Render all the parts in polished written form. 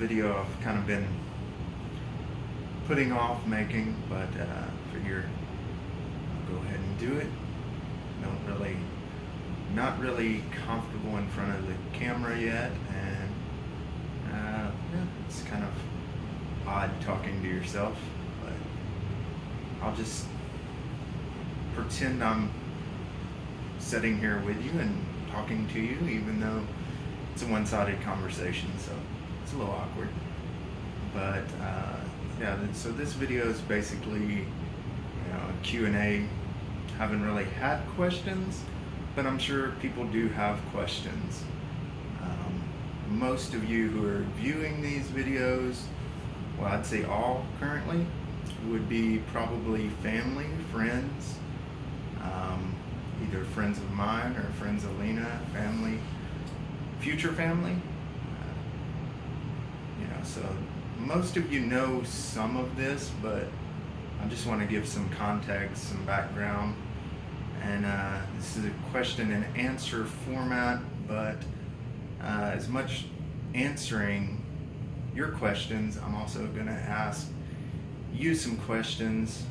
video I've kind of been putting off making, but figure I'll go ahead and do it. Not really comfortable in front of the camera yet, and yeah, it's kind of odd talking to yourself, but I'll just pretend I'm sitting here with you and talking to you, even though it's a one-sided conversation, so it's a little awkward. But yeah, so this video is basically a Q&A. Haven't really had questions, but I'm sure people do have questions. Most of you who are viewing these videos, well, I'd say all currently, would be probably family, friends, either friends of mine or friends of Lena, family, future family. So most of you know some of this, but I just want to give some context, some background. And this is a question and answer format, but as much answering your questions, I'm also going to ask you some questions,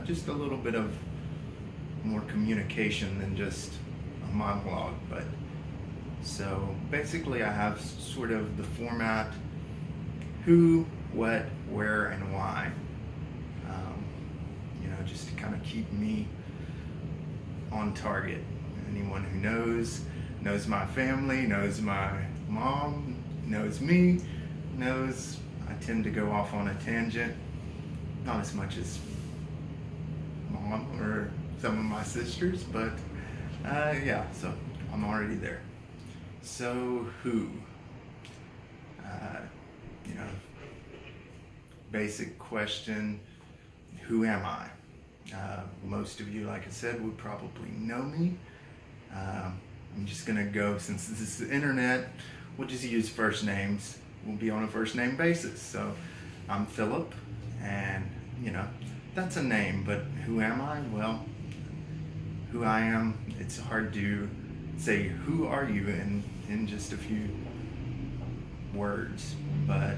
just a little bit of more communication than just a monologue. But so basically I have sort of the format: who, what, where, and why. Just to kind of keep me on target. Anyone who knows my family, knows my mom, knows me, knows I tend to go off on a tangent. Not as much as mom or some of my sisters, but yeah, so I'm already there. So who? Basic question, who am I? Most of you, like I said, would probably know me. I'm just gonna go, since this is the internet, we'll just use first names. We'll be on a first name basis. So I'm Philip, and that's a name, but who am I? Well, who I am, it's hard to say who are you in just a few words, but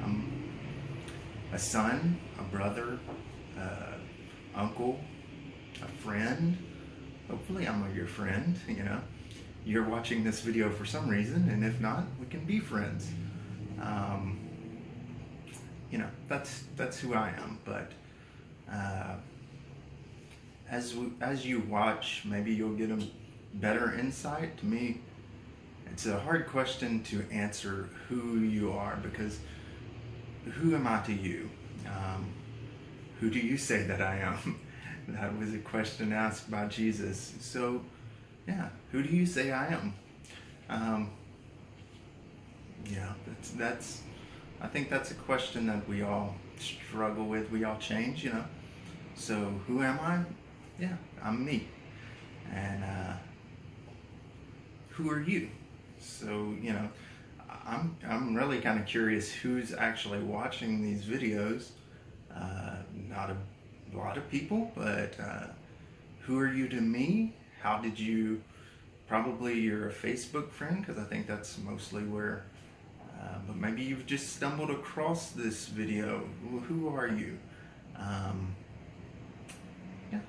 I'm a son, a brother, uncle, a friend. Hopefully I'm your friend. You're watching this video for some reason, and if not, we can be friends. That's who I am. But as you watch, maybe you'll get a better insight. To me, it's a hard question to answer who you are, because who am I to you? Who do you say that I am? That was a question asked by Jesus. So, yeah, who do you say I am? I think that's a question that we all struggle with. We all change, So, who am I? Yeah, I'm me. And who are you? So, I'm really kind of curious who's actually watching these videos. Not a lot of people, but who are you to me? How did you? Probably you're a Facebook friend, because I think that's mostly where. But maybe you've just stumbled across this video. Well, who are you?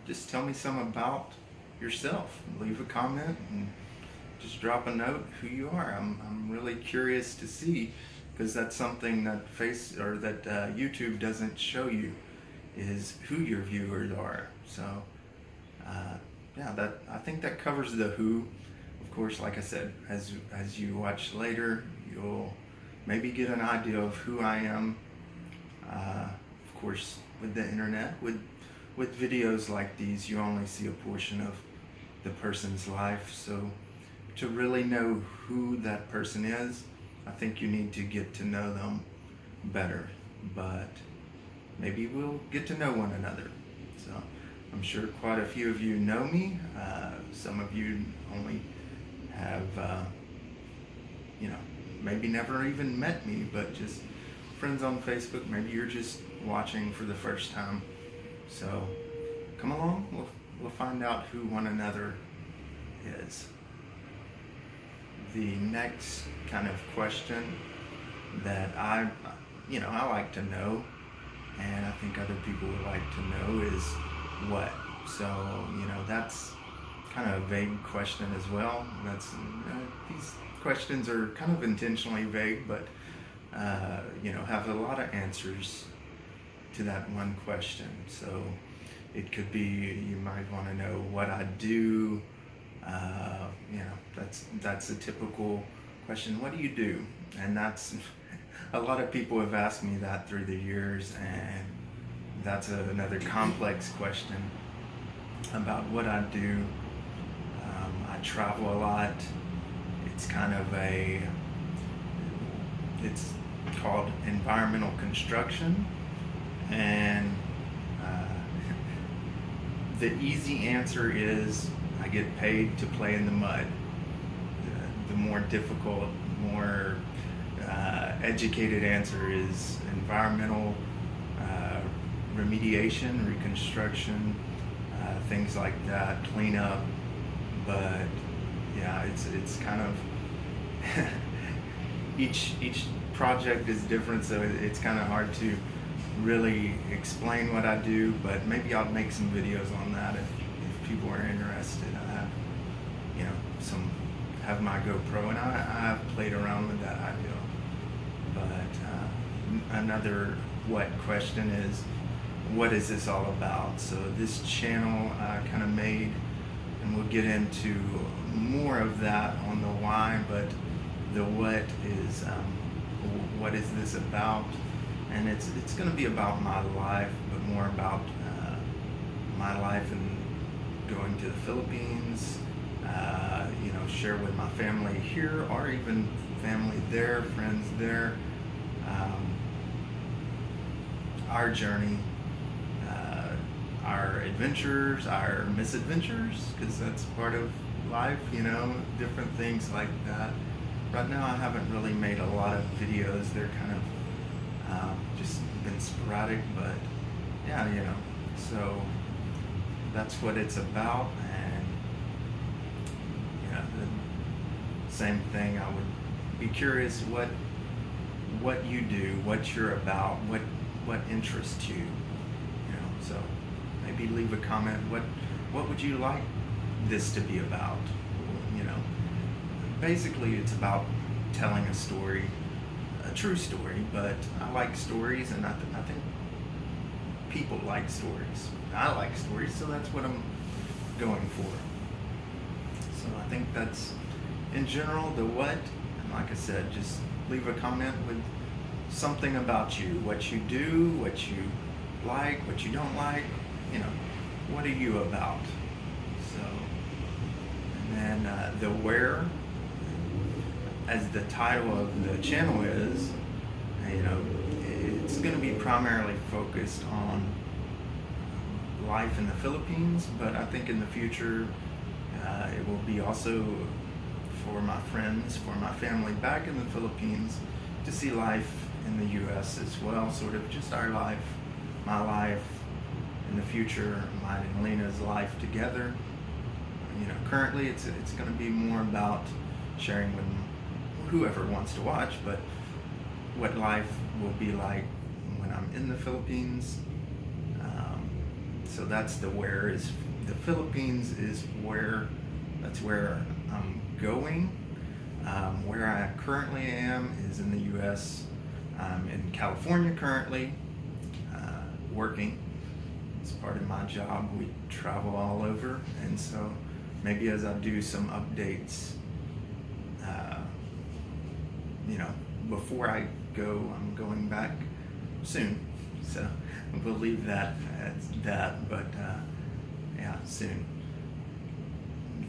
Just tell me some about yourself. Leave a comment and just drop a note who you are. I'm really curious to see, because that's something that YouTube doesn't show you, is who your viewers are. So I think that covers the who. Of course, like I said, as you watch later, you'll maybe get an idea of who I am. Of course, with the internet, with videos like these, you only see a portion of the person's life. So to really know who that person is, I think you need to get to know them better. But maybe we'll get to know one another. So I'm sure quite a few of you know me. Some of you only have, maybe never even met me, but just friends on Facebook. Maybe you're just watching for the first time. So come along, we'll find out who one another is. the next kind of question that I like to know, and I think other people would like to know, is what. So that's kind of a vague question as well. These questions are kind of intentionally vague, but have a lot of answers to that one question. So it could be, you might want to know what I do. That's a typical question. What do you do? And that's a lot of people have asked me that through the years, and that's another complex question about what I do. I travel a lot. It's kind of it's called environmental construction, and the easy answer is I get paid to play in the mud. The more difficult, more educated answer is environmental remediation, reconstruction, things like that, cleanup. But yeah, it's kind of each project is different, so it's kind of hard to really explain what I do. But maybe I'll make some videos on that if people are interested. I have have my GoPro, and I have played around with that idea. But another what question is, what is this all about? So this channel I kind of made, and we'll get into more of that on the why, but the what is, what is this about? And it's going to be about my life, but more about my life and going to the Philippines, share with my family here, or even family there, friends there, our journey, our adventures, our misadventures, because that's part of life, different things like that. Right now I haven't really made a lot of videos. They're kind of just been sporadic, but yeah, so that's what it's about. And the same thing, I would be curious what you do, what you're about, what interests you, so maybe leave a comment. What would you like this to be about? Basically it's about telling a story, a true story, but I like stories, and I think people like stories. I like stories, so that's what I'm going for. So I think that's, in general, the what. And like I said, just leave a comment with something about you, what you do, what you like, what you don't like, what are you about? So, and then the where, as the title of the channel is, it's going to be primarily focused on life in the Philippines, but I think in the future it will be also for my friends, for my family back in the Philippines, to see life in the U.S. as well, sort of just our life, my life in the future, mine and Lena's life together. Currently it's going to be more about sharing with whoever wants to watch, but what life will be like when I'm in the Philippines. So that's the where. Is the Philippines is where, that's where I'm going. Where I currently am is in the U.S. I'm in California currently, working. It's part of my job. We travel all over, and so maybe as I do some updates, before I go, I'm going back soon, so we'll leave that as that. But yeah, soon.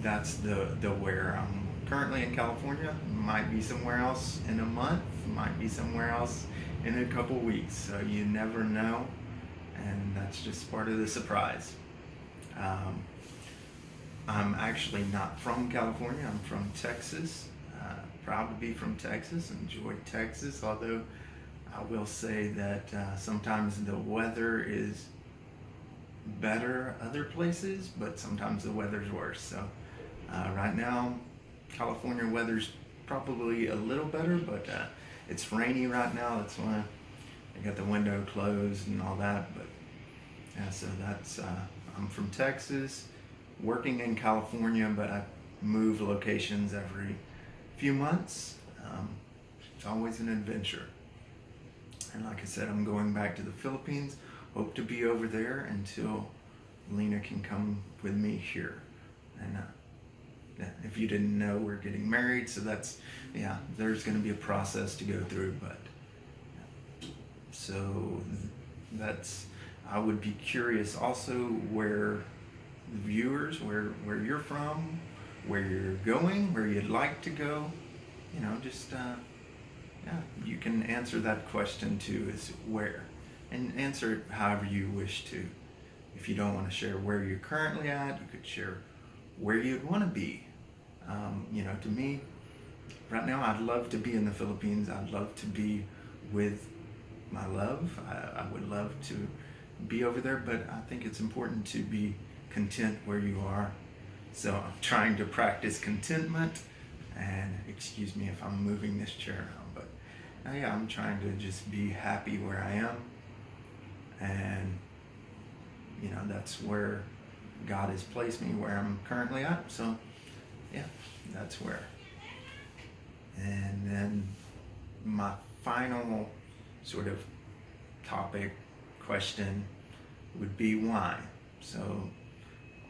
That's the where. I'm currently in California. Might be somewhere else in a month. Might be somewhere else in a couple weeks. So you never know, and that's just part of the surprise. I'm actually not from California. I'm from Texas. Proud to be from Texas. Enjoy Texas, although I will say that sometimes the weather is better other places, but sometimes the weather's worse. So right now, California weather's probably a little better, but it's rainy right now. That's why I got the window closed and all that. But yeah, so that's I'm from Texas, working in California, but I move locations every few months. It's always an adventure. And like I said, I'm going back to the Philippines. Hope to be over there until Lena can come with me here. And yeah, if you didn't know, we're getting married, so that's, yeah, there's going to be a process to go through. But yeah. So that's, I would be curious also where the viewers, where you're from, where you're going, where you'd like to go. You know, just yeah, you can answer that question too, is where, and answer it however you wish to. If you don't want to share where you're currently at, you could share where you'd want to be. You know, to me, right now, I'd love to be in the Philippines. I'd love to be with my love. I would love to be over there, but I think it's important to be content where you are. So I'm trying to practice contentment, and excuse me if I'm moving this chair around, but yeah, I'm trying to just be happy where I am. And you know, that's where God has placed me, where I'm currently at. So yeah, that's where. And then my final sort of topic question would be why. So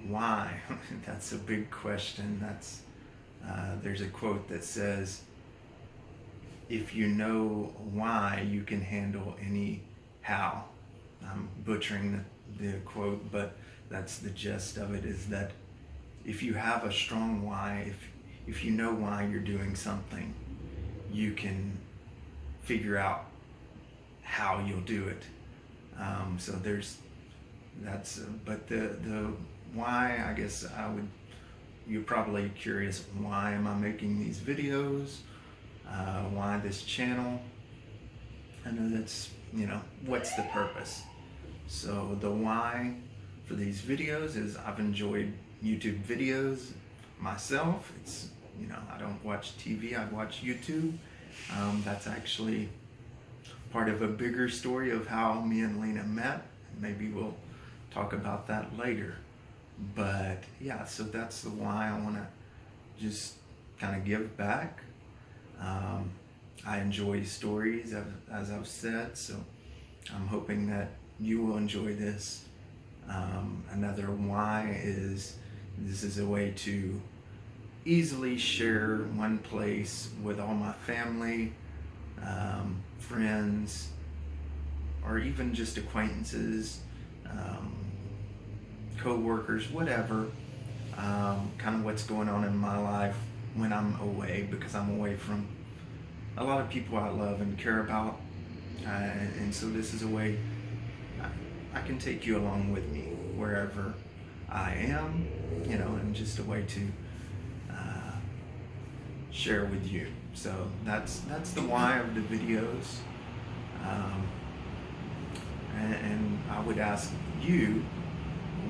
why? That's a big question. That's there's a quote that says, if you know why, you can handle any how. I'm butchering the quote, but that's the gist of it, is that if you have a strong why, if you know why you're doing something, you can figure out how you'll do it. So there's, that's, but the why, I guess you're probably curious, why am I making these videos? Why this channel? I know that's, you know, what's the purpose? So the why for these videos is I've enjoyed YouTube videos myself. It's, you know, I don't watch TV, I watch YouTube. That's actually part of a bigger story of how me and Lena met. Maybe we'll talk about that later. But yeah, so that's the why. I want to just kind of give back. I enjoy stories, as I've said, so I'm hoping that you will enjoy this. Another why is this is a way to easily share one place with all my family, friends, or even just acquaintances, co-workers, whatever, kind of what's going on in my life when I'm away, because I'm away from a lot of people I love and care about, and so this is a way I can take you along with me wherever I am, you know, and just a way to share with you. So that's the why of the videos, and I would ask you,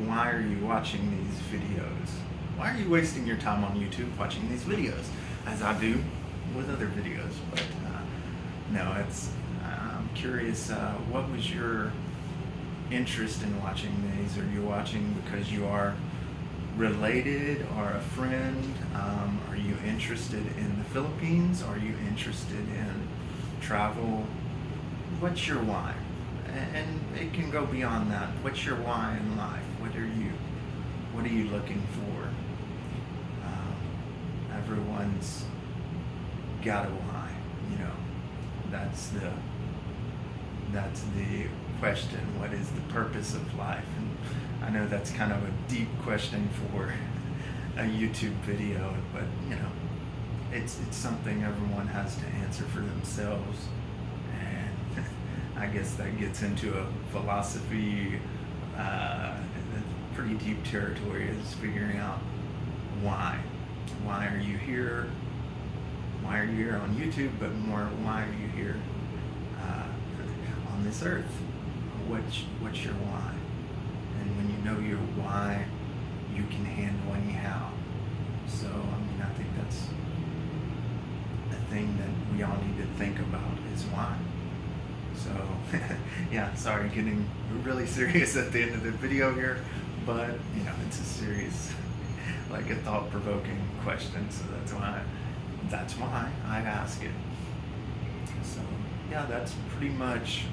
why are you watching these videos? Why are you wasting your time on YouTube watching these videos, as I do with other videos? But no, it's, I'm curious, what was your interest in watching these? Are you watching because you are related or a friend? Are you interested in the Philippines? Are you interested in travel? What's your why? And it can go beyond that. What's your why in life? What are you looking for? Everyone's got a why, you know. That's the question. What is the purpose of life? And I know that's kind of a deep question for a YouTube video, but you know, it's something everyone has to answer for themselves. And I guess that gets into a philosophy, pretty deep territory, is figuring out why. Why are you here? Why are you here on YouTube? But more, why are you here on this earth? What's your why? And when you know your why, you can handle any how. So I mean, I think thing that we all need to think about is why. So, yeah, sorry, getting really serious at the end of the video here, but, you know, it's a serious, like a thought-provoking question, so that's why I ask it. So, yeah, that's pretty much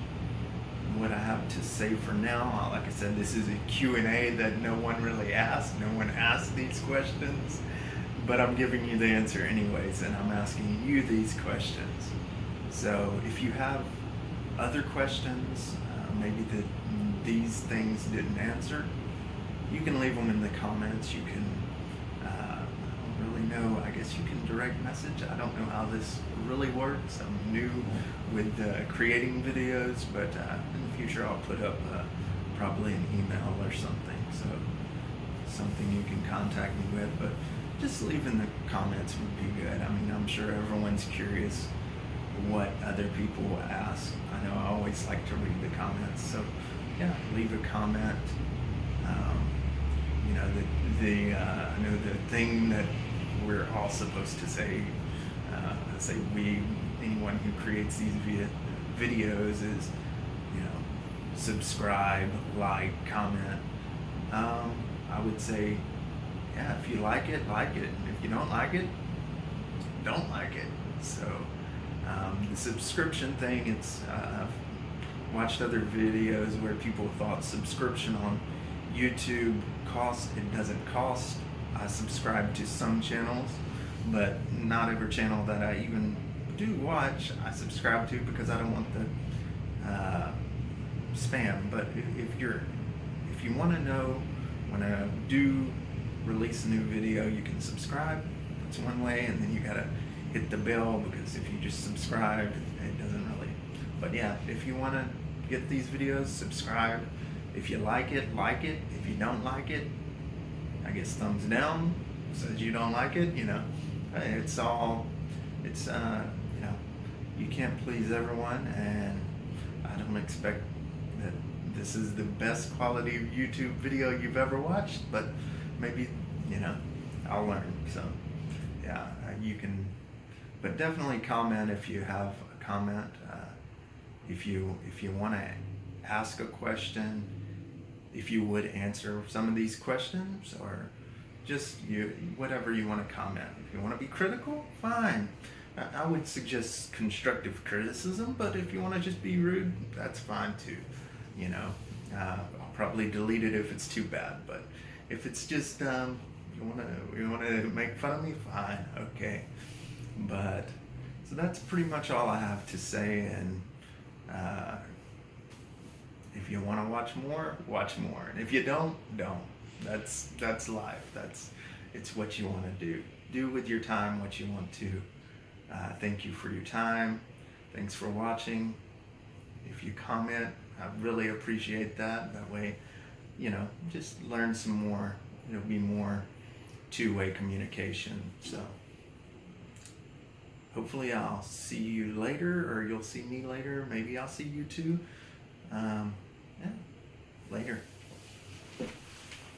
what I have to say for now. Like I said, this is a Q&A that no one really asked. No one asked these questions, but I'm giving you the answer anyways, and I'm asking you these questions. So if you have other questions, maybe that these things didn't answer, you can leave them in the comments. You can, I don't really know, I guess you can direct message. I don't know how this really works. I'm new with creating videos, but in the future I'll put up probably an email or something, so something you can contact me with, but just leave in the comments would be good. I mean, I'm sure everyone's curious what other people ask. I know I always like to read the comments, so yeah, leave a comment. You know, I know the thing that we're all supposed to say, anyone who creates these videos is, you know, subscribe, like, comment. I would say, yeah, if you like it, like it. And if you don't like it, don't like it. So the subscription thing, it's I've watched other videos where people thought subscription on YouTube cost. It doesn't cost. I subscribe to some channels, but not every channel that I even do watch I subscribe to, because I don't want the spam. But if you want to know when I do release a new video, you can subscribe. That's one way, and then you gotta hit the bell, because if you just subscribe, it doesn't really. But yeah, if you want to get these videos, subscribe. If you like it, like it. If you don't like it, I guess thumbs down. Says you don't like it, you know. It's you know, you can't please everyone, and I don't expect that this is the best quality YouTube video you've ever watched, but maybe, you know, I'll learn. So yeah, you can, but definitely comment if you have a comment. If you want to ask a question, if you would answer some of these questions, or just whatever you want to comment. If you want to be critical, fine. I would suggest constructive criticism, but if you want to just be rude, that's fine too. You know, I'll probably delete it if it's too bad, but if it's just you want to make fun of me, fine, okay. But so that's pretty much all I have to say, and if you want to watch more, and if you don't. That's life. It's what you want to do. Do with your time what you want to. Thank you for your time. Thanks for watching. If you comment, I really appreciate that. That way, you know, just learn some more. It'll be more two-way communication. So hopefully I'll see you later, or you'll see me later. Maybe I'll see you too. Yeah, later.